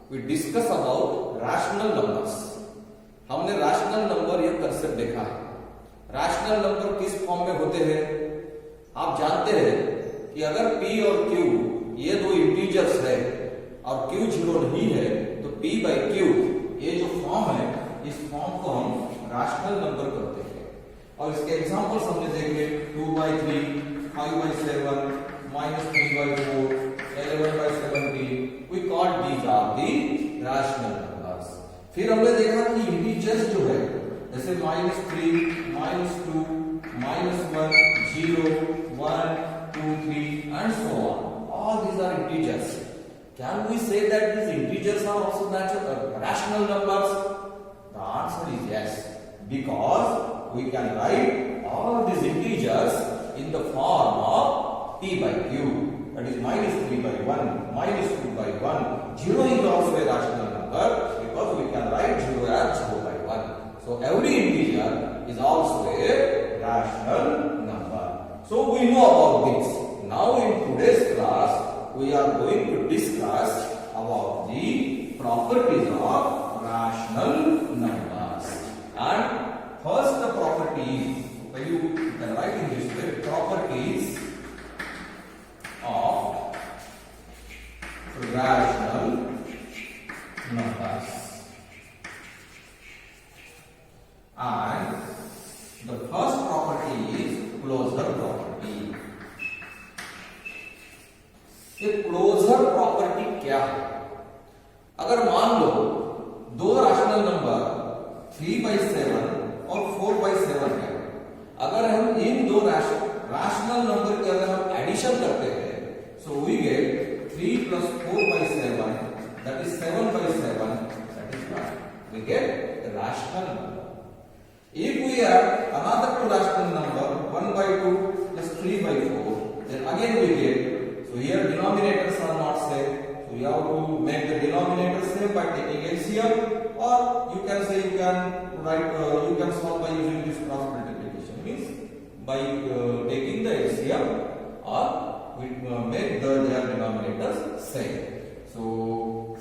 we discuss about rational numbers. हमने rational number ये concept देखा है. rational number किस फॉर्म में होते हैं? आप जानते हैं कि अगर p और q ये दो इंटीजर्स है और q जीरो नहीं है तो p by q ये जो फॉर्म है इस फॉर्म को हम rational number कहते हैं. और इसके एग्जांपल्स हमने देखे 2 by 3, 5 by 7, -3 by 4, 11 by 17. We call these are the rational numbers. फिर हमने देखा कि इंटीजर्स जो है जैसे -3, -2, -1, 0, 1, 2, 3 and so on. All these are integers. Can we say that these integers are also rational numbers? The answer is yes, because we can write all these integers in the form of p by q. That is -3 by 1, -2 by 1. 0 is also a rational number because we can write 0 as 0 by 1. So every integer is also a rational number. So we know about this. Now in today's class we are going to discuss about the properties of rational numbers. And first the properties, when you can write in this way, properties of rational numbers. And the first property is closure property. ये closure property क्या है? अगर मान लो दो rational number 3 by 7 और 4 by 7 है, अगर हम इन दो राशनल नंबर के अगर हम एडिशन करते हैं, so we get 3 plus 4 by 7, that is 7 by 7, that is what we get the rational number. If we add another two rational number 1 by 2 plus 3 by 4, then again we get, so here denominators are not same, so you have to make the denominator same by taking LCM, or you can say you can write you can solve by using this cross multiplication, means by taking the LCM, or we make their denominators same. So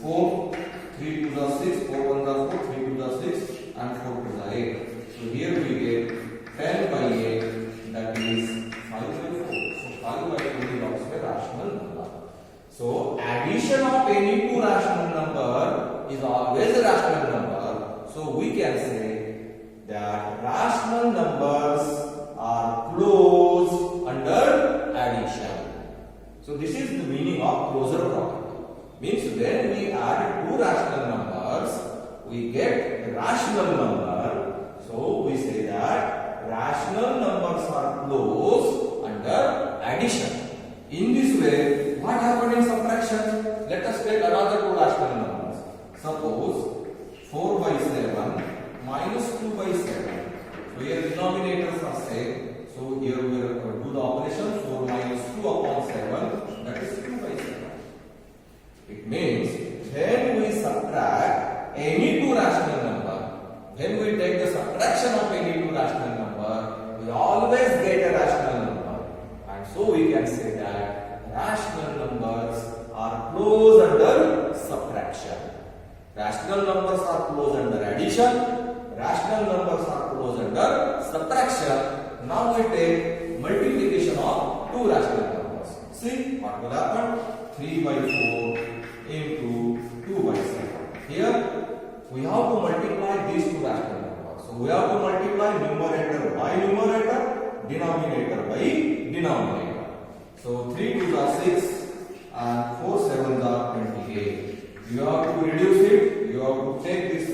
4, 3 to the 6, 4 1 the 4, 3 to the 6 and 4 to the 8. So here we get 10 by 8, that is 5 by 4. So 5 by 4 is also a rational number. So addition of any two rational number is always a rational number. So we can say that rational numbers are closed under addition. So this is the meaning of closure property. Means when we add two rational numbers, we get a rational number. So we say that rational numbers are closed under addition. In this way, what happened in subtraction? Let us take another two rational numbers. Suppose 4 by 7 minus 2 by 7. So here denominators are same. So here we will do the operation 4 minus 2 upon 7, that is 2 by 7. It means when we subtract any two rational number, when we take the subtraction of any two rational number, we always get a rational number. And so we can say that rational numbers are closed under subtraction. Rational numbers are closed under addition. Rational numbers are closed under subtraction. Now we take multiplication of two rational numbers. See what will happen? 3 by 4 into 2 by 7. Here we have to multiply these two rational numbers. So we have to multiply numerator by numerator, denominator by denominator. So 3 to the 6 and 4 7 are 28. You have to reduce it. You have to take this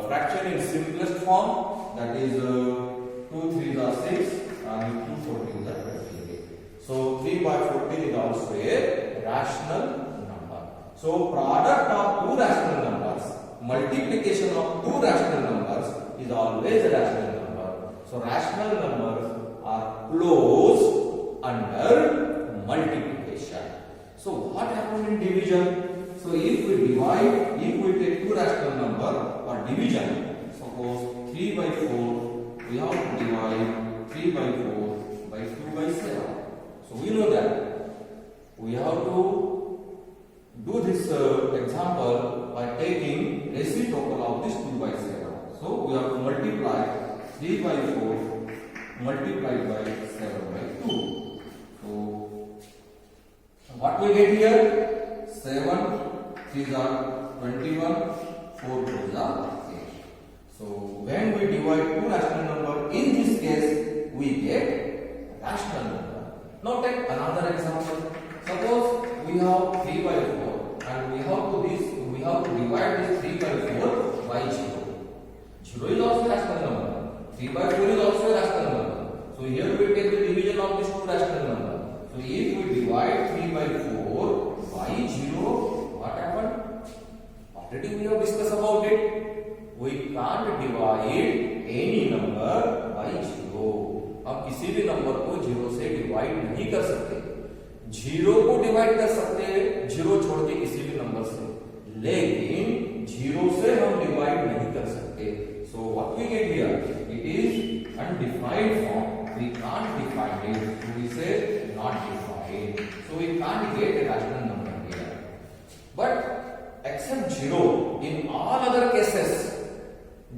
fraction in simplest form, that is 2 3 the 6 and 2 14 the 28. So 3 by 14 is also a rational number. So product of two rational numbers, multiplication of two rational numbers is always a rational number. So rational numbers are closed under multiplication. So what happened in division? So if we divide, if we take two rational number or division, suppose 3 by 4, we have to divide 3 by 4 by 2 by 7. So we know that we have to do this example by taking reciprocal of this 2 by 7. So we have to multiply 3 by 4 multiplied by 7 by 2. So what we get here? 7 3s are 21, 4 2s are 8. So when we divide two rational number, in this case we get rational number. Now take another example. Suppose we have 3 by 4 and we have to divide this 3 by 4 by 0. 0 is also a rational number. 3 by 4 is also a rational number. So here we take the division of this two rational number. So if we divide 3 by 4 by 0, what happened? Already we have discussed about it. We can't divide any number by 0. हम किसी भी number को 0 से divide नहीं कर सकते. 0 को divide कर सकते हैं 0 छोड़ के किसी भी नंबर से, लेकिन 0 से हम डिवाइड नहीं कर सकते. So what we get here? It is undefined form. We can't define it. So we say not defined. So we can't get a rational number here. But except 0, in all other cases,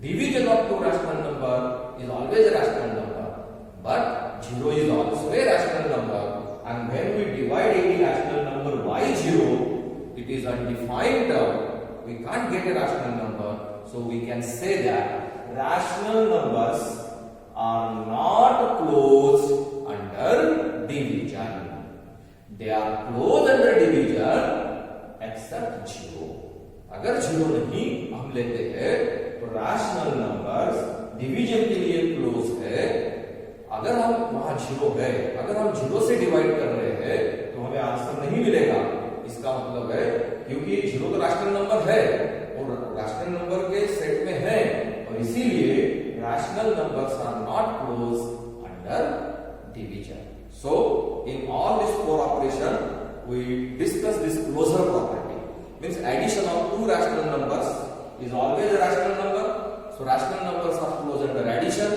division of two rational number is always a rational number. But 0 is also a rational number. And when we divide any rational number by 0, it is undefined term. We can't get a rational number. So we can say that rational numbers are not closed under division. They are closed under division except 0. अगर 0 नहीं हम लेते हैं तो rational numbers division के लिए close है. अगर हम वहां 0 है, अगर हम 0 से डिवाइड कर रहे हैं तो हमें आंसर नहीं मिलेगा. इसका मतलब है क्योंकि 0 तो rational नंबर है और rational नंबर के सेट में है और इसीलिए rational numbers are not closed under division. So in all these four operation we discuss this closure property. Means addition of two rational numbers is always a rational number. So rational numbers are closed under addition.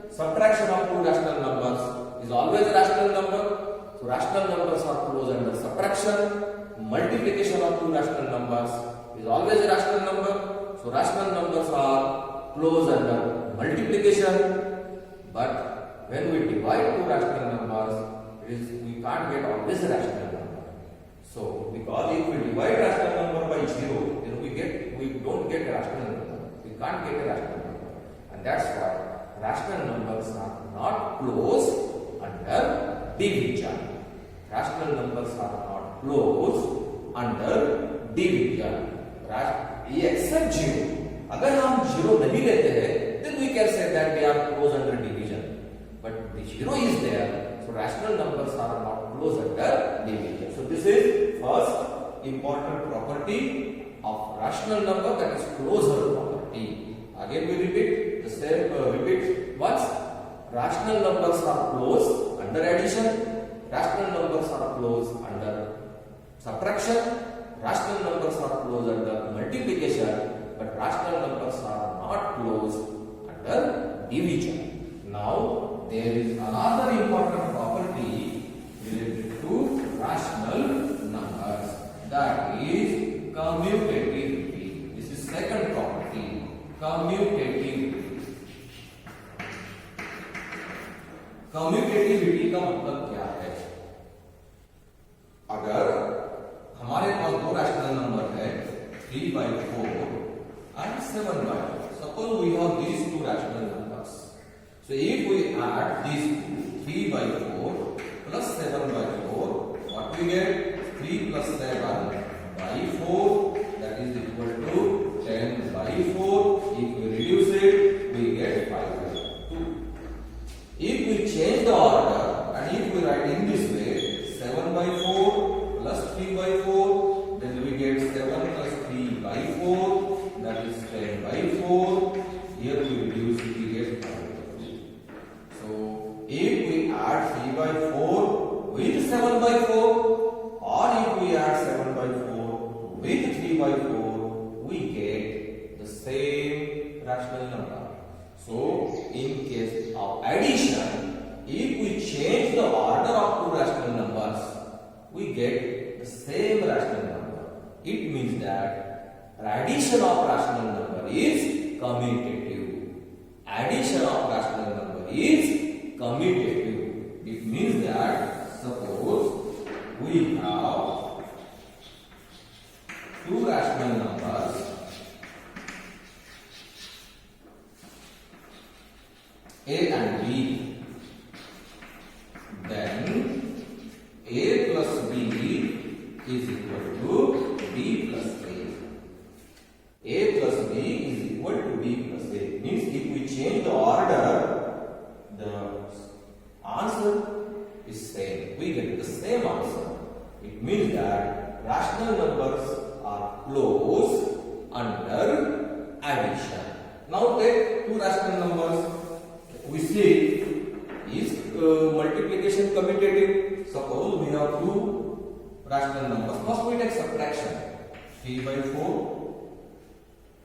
Subtraction of two rational numbers is always a rational number. So rational numbers are closed under subtraction. Multiplication of two rational numbers is always a rational number. So rational numbers are closed under multiplication. But when we divide two rational numbers, we can't get always a rational number. So because if we divide rational number by 0, then we don't get a rational number. We can't get a rational number. And that's why rational numbers are not closed under division. Rational numbers are not closed under division. Except 0. अगर हम 0 नहीं लेते हैं, then we can say that they are closed under division. But the 0 is there, so rational numbers are not closed under division. So this is first important property of rational number, that is closure property. Again we repeat the same. Repeat once. Rational numbers are closed under addition. Rational numbers are closed under subtraction. Rational numbers are closed under multiplication. But rational numbers are not closed under division. Now there is another important property related to rational numbers, that is commutativity. This is second property, commutativity. Commutativity का मतलब क्या है? अगर हमारे पास दो rational number है 3 by 4 and 7 by 4. Suppose we have these two rational numbers. So if we add these two, 3 by 4 plus 7 by 4, what we get? 3 plus 7 by 4, that is equal to 10 by 4. If we reduce it, we get 5 by 2. If we change the order and if we write in this way, 7 by 4 plus 3 by 4, then we get 7 plus 3 by 4, that is 10 by 4. Here we reduce, we get 5 by 2. So if we add 3 by 4 with 7 by 4, or if we add 7 by 4 with 3 by 4, we get the same rational number. So in case of addition, if we change the order of two rational numbers, we get the same rational number. It means that addition of rational number is commutative. Addition of rational number is commutative. It means that suppose we have two rational numbers A and B, then A plus B is equal to B plus A. A plus B is equal to B plus A. Means if we change the order, the answer is same. We get the same answer. It means that rational numbers are close under addition. Now take two rational numbers. We see is multiplication commutative. Suppose we have two rational numbers. First we take subtraction. 3 by 4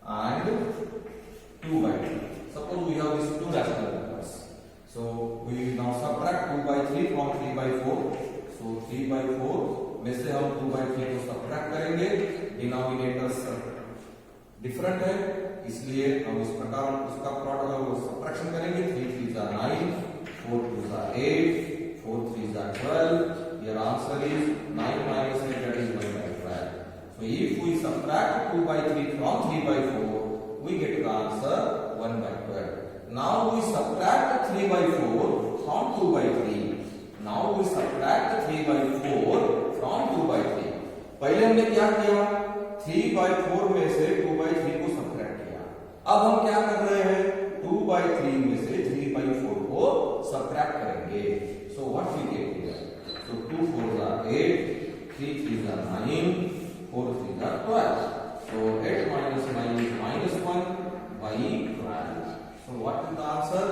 and 2 by 3. Suppose we have these two rational numbers. So we now subtract 2 by 3 from 3 by 4. So 3 by 4 में से हम 2 by 3 को subtract करेंगे. Denominators different है, इसलिए हम इस प्रकार उसका प्रोडक्ट सब्ट्रैक्शन करेंगे. 3 3 जा 9, 4 2 जा 8, 4 3 जा 12. Your answer is 9 minus 8, that is 1 by 12. So if we subtract 2 by 3 from 3 by 4, we get the answer 1 by 12. Now we subtract 3 by 4 from 2 by 3. Now we subtract 3 by 4 from 2 by 3. पहले हमने क्या किया? 3 by 4 में से 2 by 3 को subtract किया. अब हम क्या कर रहे हैं? 2 by 3 में से 3 by 4 को सब्ट्रैक्ट करेंगे. So what we get here? So 2 4 are 8, 3 3 are 9, 4 3 are 12. So 8 minus 9 is minus 1 by 12. So what is the answer?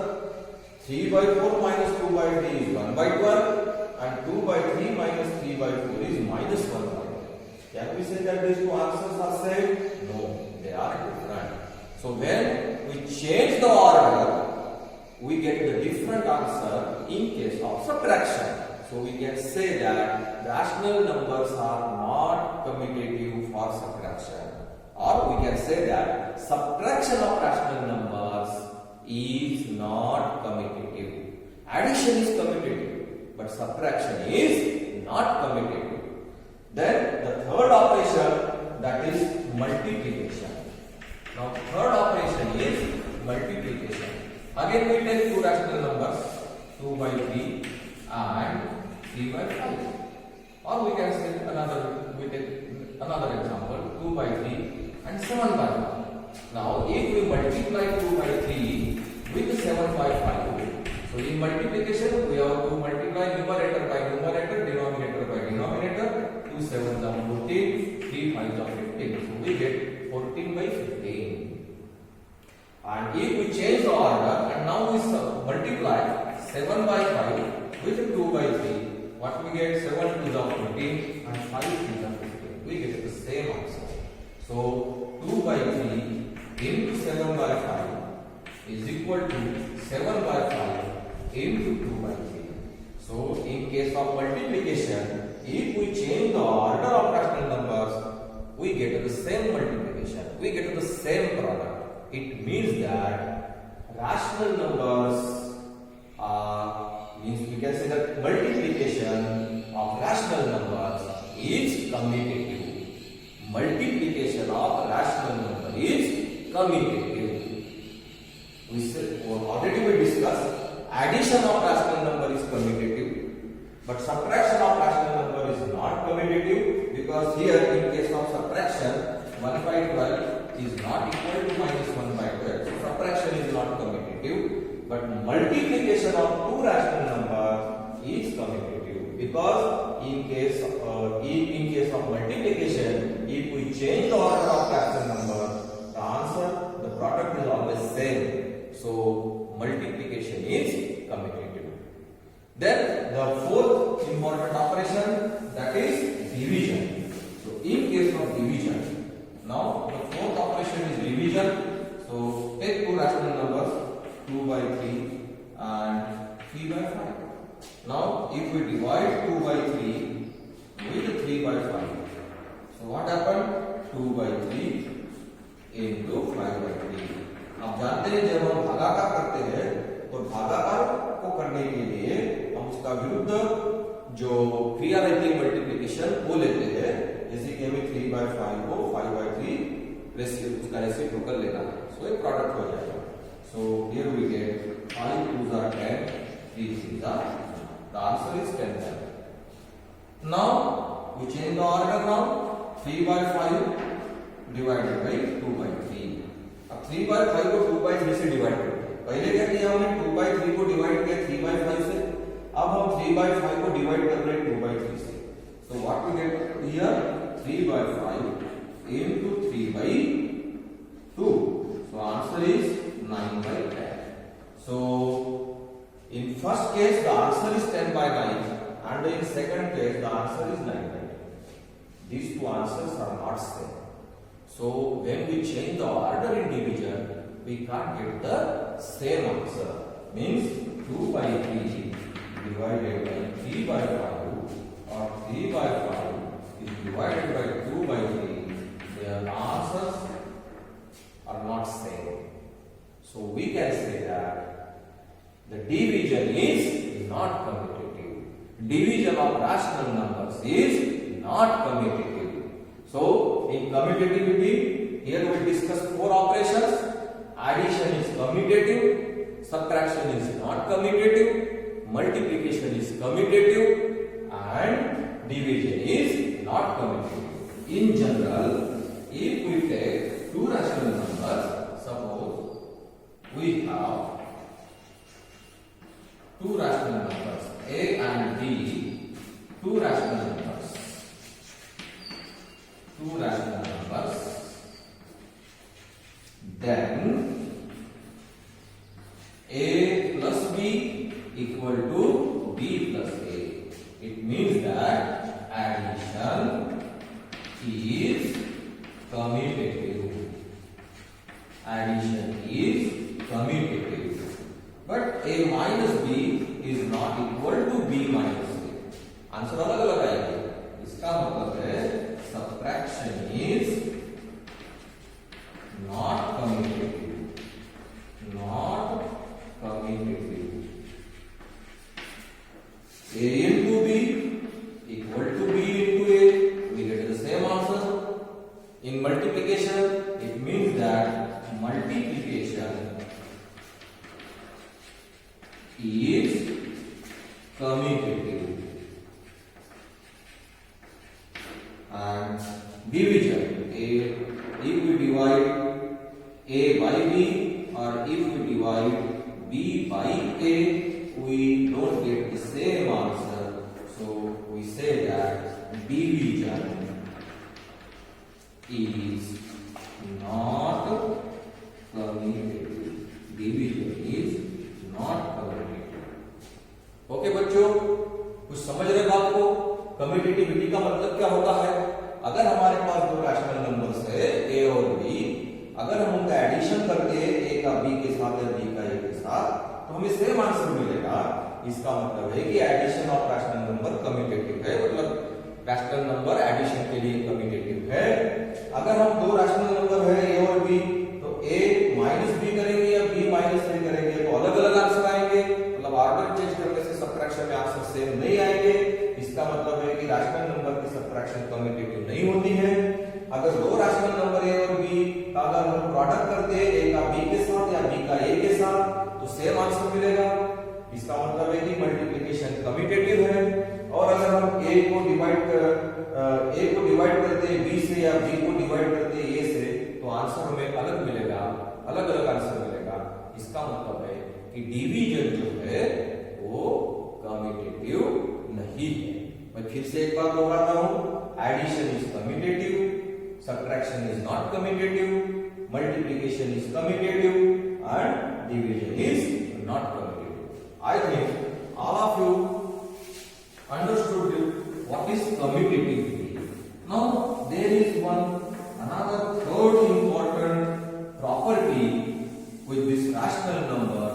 3 by 4 minus 2 by 3 is 1 by 12, and 2 by 3 minus 3 by 4 is minus 1 by 12. Can we say that these two answers are same? No, they are different. So when we change the order, we get the different answer in case of subtraction. So we can say that rational numbers are not commutative for subtraction, or we can say that subtraction of rational numbers is not commutative. Addition is commutative, but subtraction is not commutative. Then the third operation, that is multiplication. Now third operation is multiplication. Again we take two rational numbers, 2 by 3 and 3 by 5. Or we can say we take another example, 2 by 3 and 7 by 5. Now if we multiply 2 by 3 with 7 by 5, so in multiplication we have to multiply numerator by numerator, denominator by denominator. 2 7 are 14, 3 5 are 15. So we get 14 by 15. And if we change the order and now we multiply 7 by 5 with 2 by 3, what we get? 7 2 are 14 and 5 3 are 15. We get the same answer. So 2 by 3 into 7 by 5 is equal to 7 by 5 into 2 by 3. So in case of multiplication, if we change the order of rational numbers, we get the same multiplication, we get the same product. It means that rational numbers means we can say that multiplication of rational numbers is commutative. Multiplication of rational number is commutative. We said already we discussed addition of rational number is commutative, but subtraction of rational number is not commutative, because here in case of subtraction 1 by 12 is not equal to minus 1 by 12. So subtraction is not commutative, but multiplication of two rational numbers is commutative, because in case of multiplication, if we change the order of rational number, the answer, the product is always same. So multiplication is commutative. Then the fourth important operation, that is division. So in case of division, now the fourth operation is division. So take two rational numbers, 2 by 3 and 3 by 5. Now if we divide 2 by 3 with 3 by 5, so what happened? जो क्रिया रहती है multiplication वो लेते हैं, जैसे कि हमें 3/5 को 5/3 उसका रेसिप्रोकल लेना है, सो एक प्रोडक्ट हो जाएगा. So here we get 5 2s are 10, 3 3s are 9. The answer is 10. Now we change the order now. 3/5 divided by 2/3. अब 3/5 को 2/3 से डिवाइड करें. पहले क्या किया हमने, 2/3 को डिवाइड किया 3/5 से. अब हम 3/5 को डिवाइड कर रहे हैं 2/3 से. So what we get here, 3/5 into 3/2. So answer is 9/10. So in first case the answer is 10/9, and in second case the answer is 9/10. These two answers are not same. So when we change the order in division, we can't get the same answer. Means 2/3 divided by 3/5 or 3/5 is divided by 2/3. Their answers are not same. So we can say that the division is not commutative. Division of rational numbers is not commutative. So in commutativity, here we discuss 4 operations. Addition is commutative, subtraction is not commutative, multiplication is commutative, and division is not commutative. In general, if we take two rational numbers, suppose we have two rational numbers A and B, two rational numbers, then A plus B equal to B plus A. It means that addition is commutative. Addition is commutative. But A minus B is not equal to B minus A. Answer अलग अलग आएगा. इसका मतलब है subtraction is not commutative. Not commutative. A into B equal to B into A. We get the same answer. In multiplication, it means that multiplication is commutative. And division, if we divide A by B or if we divide B by A, we don't get the same answer. So we say that division is not commutative. Division is not commutative. Okay बच्चों, कुछ समझ रहे बात को? Commutativity का मतलब क्या होता है? अगर हमारे पास दो रैशनल नंबर्स है A और B, अगर हम उनका एडिशन करते हैं A का B के साथ या B का A के साथ, तो हमें सेम आंसर मिलेगा. इसका मतलब है कि addition of rational number commutative है, मतलब रैशनल नंबर एडिशन के लिए कम्यूटेटिव है. अगर हम दो रैशनल नंबर है A और B, तो A माइनस B करेंगे या B माइनस A करेंगे तो अलग अलग आंसर आएंगे. मतलब ऑर्डर चेंज करने से सबट्रैक्शन में आंसर सेम नहीं आएंगे. इसका मतलब है कि रैशनल नंबर की सबट्रैक्शन कम्यूटेटिव नहीं होती है. अगर दो रैशनल नंबर A और B का अगर हम प्रोडक्ट करते हैं A का B के साथ या B का A के साथ, तो सेम आंसर मिलेगा. इसका मतलब है कि मल्टीप्लिकेशन कम्यूटेटिव है. और अगर हम A को डिवाइड करते हैं B से या B को डिवाइड करते हैं A से, तो आंसर हमें अलग मिलेगा, अलग अलग आंसर मिलेगा. इसका मतलब है कि डिवीजन जो है वो कम्यूटेटिव नहीं है. मैं फिर से एक बार दोहराता हूं, addition is commutative, subtraction is not commutative, multiplication is commutative and division is not commutative. I think all of you understood what is commutativity. Now there is another third important property with this rational number,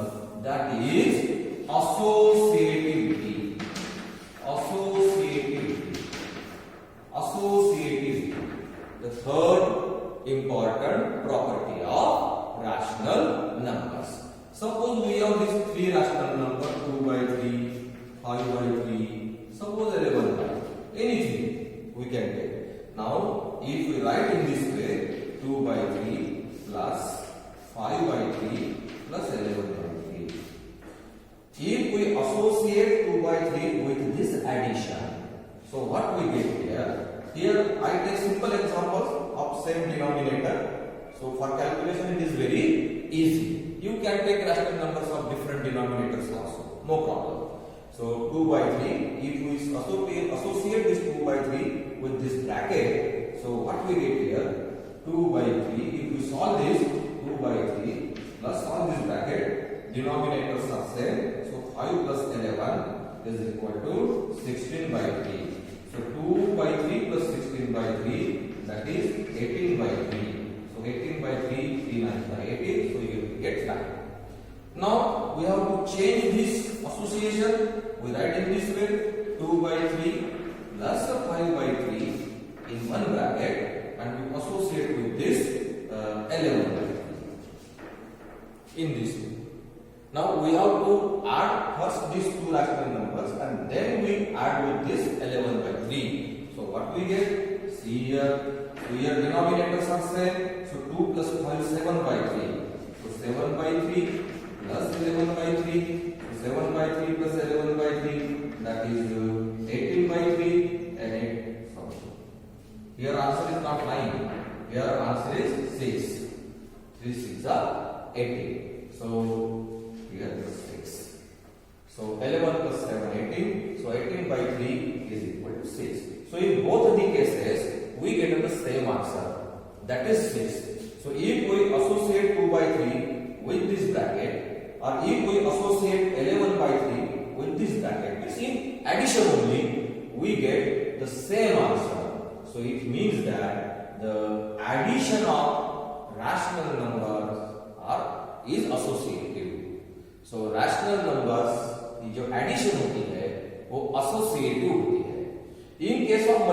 that is associativity. Associativity, the third important property of rational numbers. Suppose we have these three rational numbers, 2/3, 5/3. Suppose a So what we get here? Here I take simple examples of same denominator. So for calculation it is very easy. You can take rational numbers of different denominators also, no problem. So 2 by 3, if we associate this 2 by 3 with this bracket, so what we get here? 2 by 3, if we solve this 2 by 3 plus solve this bracket, denominators are same. So 5 plus 11 is equal to 16 by 3. So 2 by 3 plus 16 by 3, that is 18 by 3. So 18 by 3, 3 9 by 18, so you will get that. Now we have to change this association. We write in this way 2 by 3 plus 5 by 3 in one bracket, and we associate with this 11 by 3 in this way. Now we have to add first these two rational numbers and then we add with this 11 by 3. So what we get? See here, so here denominators are same. So 2 plus 5 7 by 3. So 7 by 3 plus 11 by 3. So 7 by 3 plus 11 by 3, that is 18 by 3 and 8. Sorry. Here answer is not 9. Here answer is 6. 3 6 are 18. So here is 6. So 11 plus 7 18. So 18 by 3 is equal to 6. So in both of the cases we get the same answer, that is 6. So if we associate 2 by 3 with this bracket, or if we associate 11 by 3 with this bracket, means in addition only we get the same answer. So it means that the addition of rational numbers is associative. So rational numbers की जो addition होती है वो associative होती है. In case of